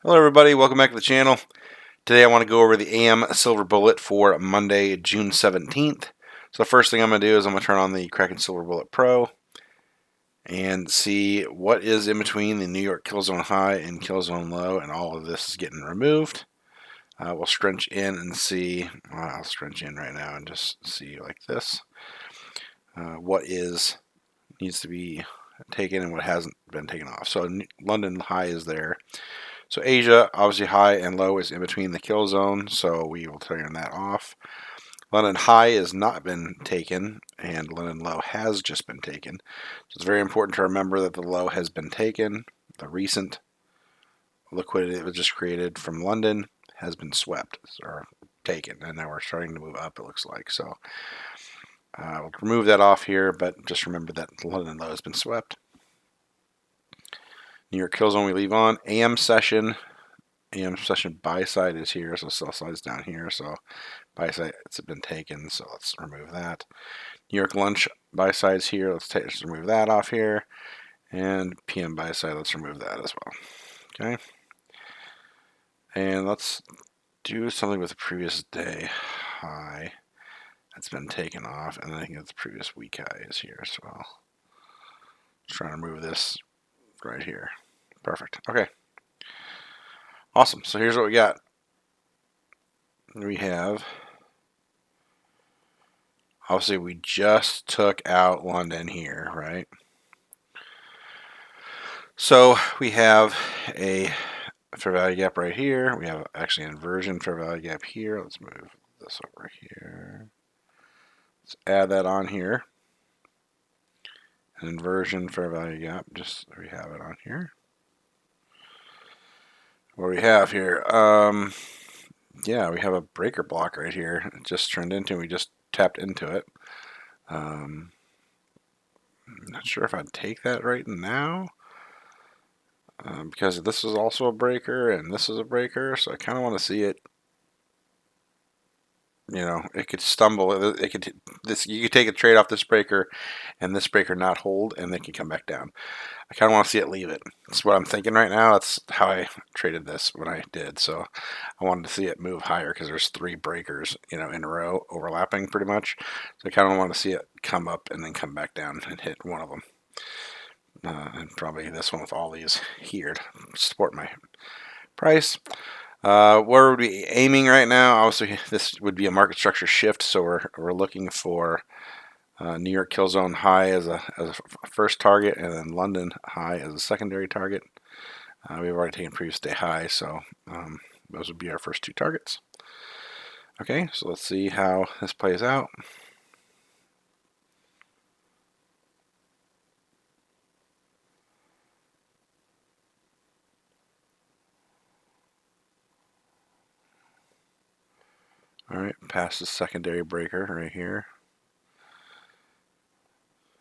Hello everybody, welcome back to the channel. Today I want to go over the AM Silver Bullet for Monday, June 17th. So the first thing I'm going to do is I'm going to turn on the Kraken Silver Bullet Pro and see what is in between the New York Kill Zone High and Kill Zone Low, and all of this is getting removed. We'll scrunch in and see, I'll scrunch in right now and just see like this, what needs to be taken and what hasn't been taken off. So London High is there. So Asia, obviously high and low is in between the kill zone, so we will turn that off. London high has not been taken, and London low has just been taken. So it's very important to remember that the low has been taken. The recent liquidity that was just created from London has been swept or taken, and now we're starting to move up, it looks like. So we'll remove that off here, but just remember that London low has been swept. New York kill zone we leave on. AM session buy side is here, so sell side is down here, so buy side it's been taken, so let's remove that. New York lunch buy side's here, let's remove that off here, and PM buy side, let's remove that as well. Okay, and let's do something with the previous day high that's been taken off, and I think the previous week high is here as well. Just trying to move this right here. Perfect. Okay. Awesome. So here's what we got. We have, obviously we just took out London here, right? So we have a fair value gap right here. We have actually an inversion fair value gap here. Let's move this over here. Let's add that on here. An inversion fair value gap, just so we have it on here. What do we have here? Yeah, we have a breaker block right here. It just turned into, we just tapped into it. I'm not sure if I'd take that right now. Because this is also a breaker and this is a breaker, so I kind of want to see it. You know, it could stumble. You could take a trade off this breaker, and this breaker not hold, and they can come back down. I kind of want to see it leave it. That's what I'm thinking right now. That's how I traded this when I did. So I wanted to see it move higher because there's 3 breakers, in a row overlapping pretty much. So I kind of want to see it come up and then come back down and hit one of them. And probably this one with all these here to support my price. Where would we be aiming right now? Obviously, this would be a market structure shift, so we're looking for New York kill zone high as a first target, and then London high as a secondary target. We've already taken previous day high, so those would be our first 2 targets. Okay, so let's see how this plays out. Alright, past the secondary breaker right here.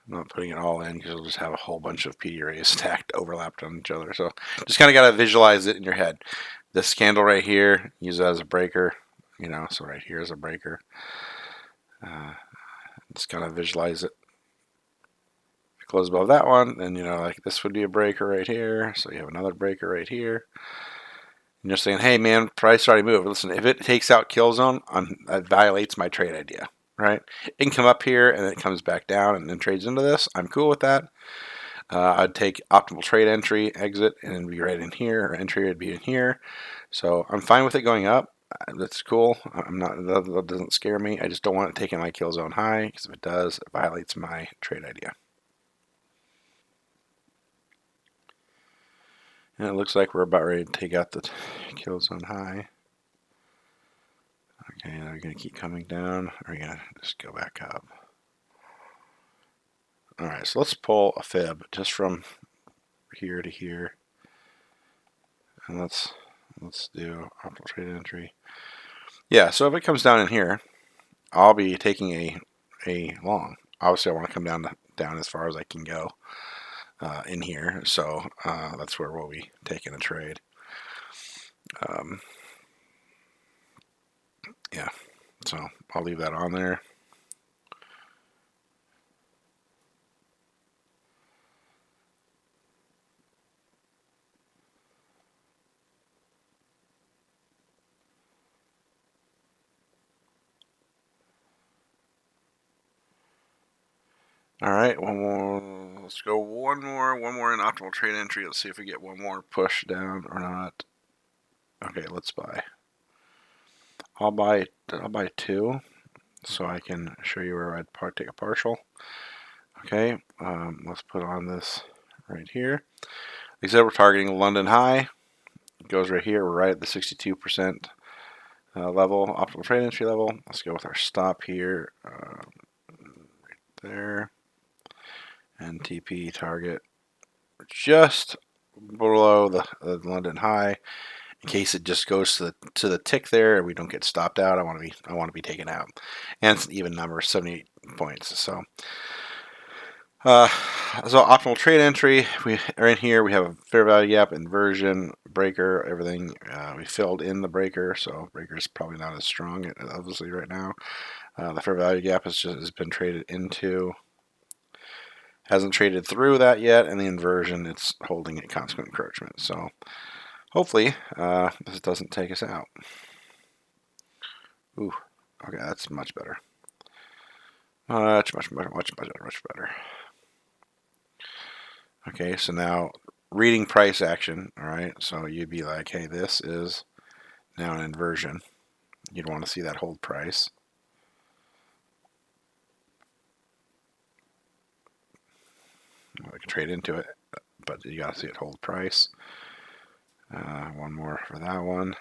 I'm not putting it all in because we'll just have a whole bunch of PD rays stacked, overlapped on each other. So just kind of got to visualize it in your head. This candle right here, use it as a breaker, so right here is a breaker. Just kind of visualize it. Close above that one, then like this would be a breaker right here, so you have another breaker right here. And you're saying, hey man, price already moved. Listen, if it takes out kill zone, that violates my trade idea, right? It can come up here and then it comes back down and then trades into this. I'm cool with that. I'd take optimal trade entry, exit, and then be right in here, or entry would be in here. So I'm fine with it going up. That's cool. That doesn't scare me. I just don't want it taking my kill zone high, because if it does, it violates my trade idea. And it looks like we're about ready to take out the kill zone high. Okay, are we going to keep coming down, or are we going to just go back up? Alright, so let's pull a fib just from here to here. And let's do optimal trade entry. Yeah, so if it comes down in here, I'll be taking a long. Obviously, I want to come down as far as I can go in here, so that's where we'll be taking a trade. Yeah, so I'll leave that on there. All right, one more. Let's go one more in optimal trade entry. Let's see if we get one more push down or not. Okay, let's buy. I'll buy 2, so I can show you where I'd take a partial. Okay, let's put on this right here. Like I said, we're targeting London high. It goes right here. We're right at the 62% level, optimal trade entry level. Let's go with our stop here, right there, and TP target just below the London high. In case it just goes to the tick there and we don't get stopped out, I want to be taken out. And it's an even number, 78 points. So optimal trade entry, we are in here. We have a fair value gap, inversion, breaker, everything. We filled in the breaker, so breaker is probably not as strong, obviously, right now. The fair value gap has been traded into, hasn't traded through that yet, and the inversion, it's holding at consequent encroachment. So hopefully this doesn't take us out. Ooh, okay, that's much better. Much better. Okay, so now reading price action, all right, so you'd be like, hey, this is now an inversion. You'd want to see that hold price. Well, I can trade into it, but you got to see it hold price. One more for that one.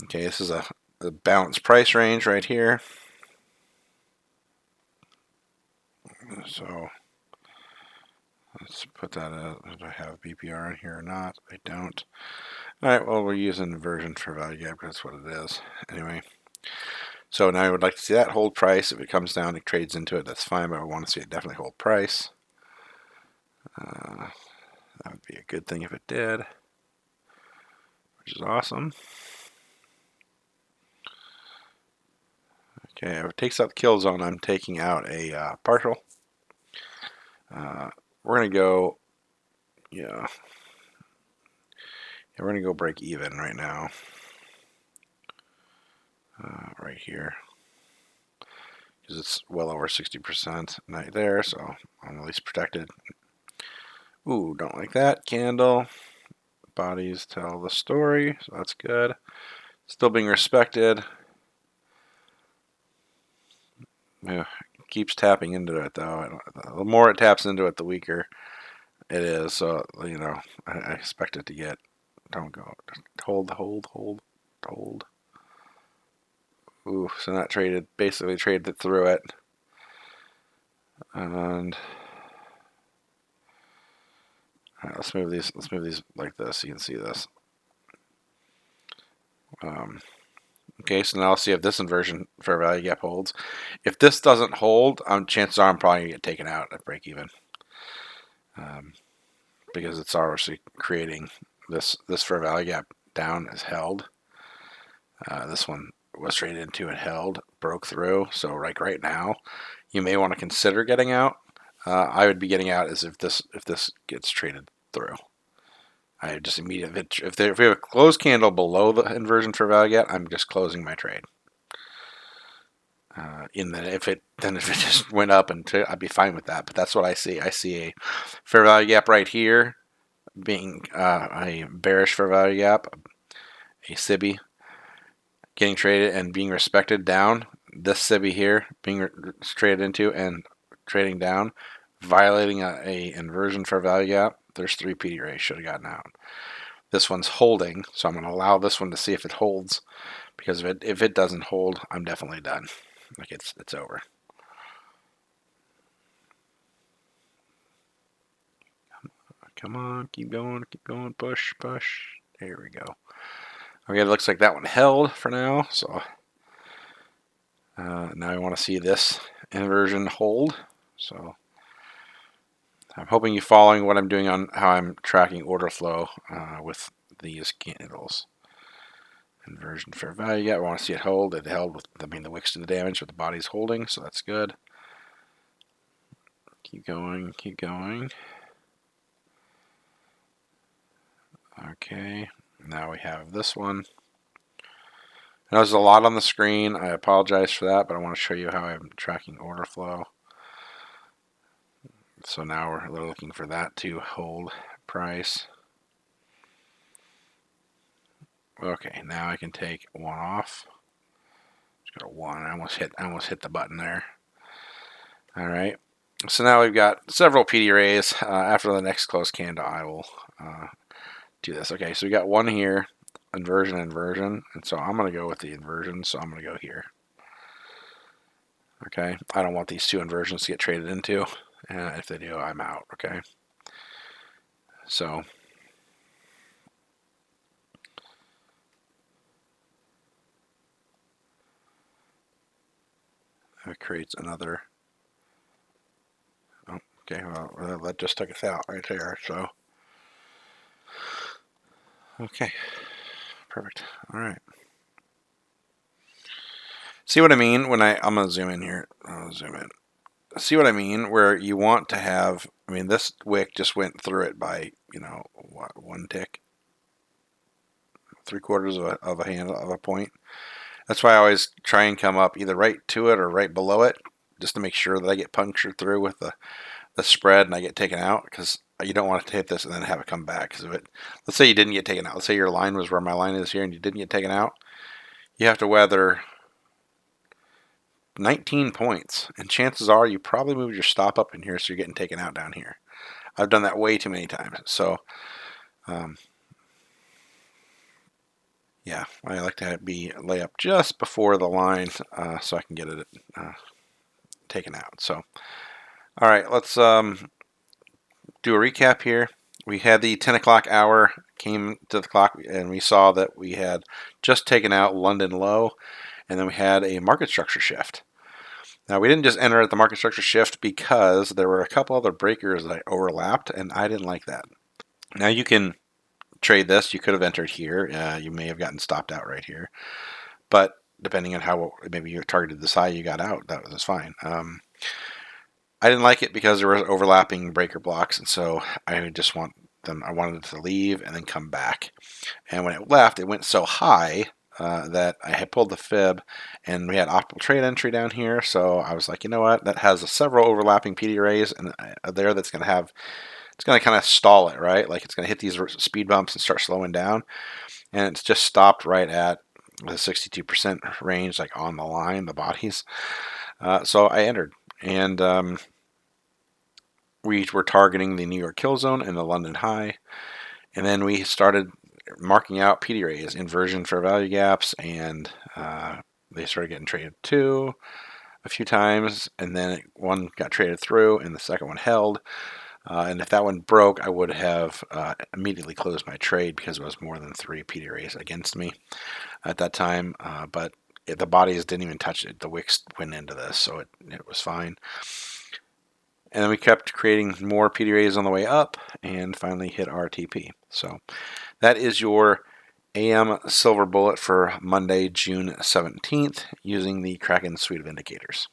Okay, this is a balanced price range right here. So let's put that out. Do I have BPR in here or not? I don't. All right, well, we're using inversion for value gap because that's what it is. Anyway, so now I would like to see that hold price. If it comes down, it trades into it, that's fine, but I want to see it definitely hold price. That would be a good thing if it did, which is awesome. Okay, if it takes out the kill zone, I'm taking out a partial. We're going to go, yeah, we're going to go break even right now. Right here. Because it's well over 60% right there, so I'm at least protected. Ooh, don't like that. Candle. Bodies tell the story, so that's good. Still being respected. Yeah, keeps tapping into it, though. The more it taps into it, the weaker it is. So, you know, I expect it to get... Don't go. Hold. Ooh, so that traded, basically traded it through it. And... All right, let's move these like this so you can see this. Okay, so now I'll see if this inversion fair value gap holds. If this doesn't hold, chances are I'm probably going to get taken out at break even. Because it's obviously creating this fair value gap down is held. This one was traded into and held, broke through. So like right now, you may want to consider getting out. I would be getting out as if this gets traded through. I just immediately, if we have a closed candle below the inversion fair value gap, I'm just closing my trade. If it just went up, I'd be fine with that. But that's what I see. I see a fair value gap right here, being a bearish fair value gap, a SIBI getting traded and being respected down. This SIBI here being traded into and trading down, violating a inversion fair value gap. There's 3 PD rays, should have gotten out. This one's holding, so I'm going to allow this one to see if it holds, because if it doesn't hold, I'm definitely done. Like it's over. Come on, keep going, push. There we go. Okay, it looks like that one held for now, so now I want to see this inversion hold. So I'm hoping you're following what I'm doing on how I'm tracking order flow with these candles. Inversion fair value gap. I want to see it hold. It held with, the wicks to the damage, but the body's holding, so that's good. Keep going. Okay, now we have this one. Now there's a lot on the screen. I apologize for that, but I want to show you how I'm tracking order flow. So now we're looking for that to hold price. Okay, now I can take one off. Just got a one. I almost hit the button there. All right. So now we've got several PD arrays. After the next close candle, I will do this. Okay, so we got one here, inversion, and so I'm going to go with the inversion, so I'm going to go here. Okay, I don't want these two inversions to get traded into, and if they do, I'm out. Okay, so it creates another. Oh, okay, well, that just took us out right there. So okay, perfect. All right. See what I mean when I'm going to zoom in here. I'll zoom in. See what I mean? Where you want to have, I mean, this wick just went through it by, you know, what, one tick, 3/4 of a handle of a point. That's why I always try and come up either right to it or right below it, just to make sure that I get punctured through with the spread and I get taken out, because you don't want to hit this and then have it come back. Because if it, let's say you didn't get taken out, let's say your line was where my line is here and you didn't get taken out, you have to weather 19 points, and chances are you probably moved your stop up in here, so you're getting taken out down here. I've done that way too many times. So yeah, I like to lay up just before the line so I can get it taken out. So all right, let's do a recap here. We had the 10 o'clock hour came to the clock, and we saw that we had just taken out London low, and then we had a market structure shift. Now, we didn't just enter at the market structure shift because there were a couple other breakers that overlapped, and I didn't like that. Now, you can trade this. You could have entered here. You may have gotten stopped out right here. But depending on how maybe you targeted the side you got out, that was fine. I didn't like it because there was overlapping breaker blocks, and so I wanted it to leave and then come back. And when it left, it went so high that I had pulled the fib, and we had optimal trade entry down here. So I was like, you know what? That has several overlapping PD arrays and there that's going to have, it's going to kind of stall it, right? Like it's going to hit these speed bumps and start slowing down. And it's just stopped right at the 62% range, like on the line, the bodies. So I entered, and we were targeting the New York kill zone and the London high. And then we started marking out PD arrays, inversion fair value gaps, and they started getting traded too a few times, and then one got traded through and the second one held. And if that one broke, I would have immediately closed my trade because it was more than 3 PD arrays against me at that time. But the bodies didn't even touch it. The wicks went into this, so it was fine. And then we kept creating more PD arrays on the way up and finally hit RTP. So that is your AM Silver Bullet for Monday, June 17th, using the Kraken suite of indicators.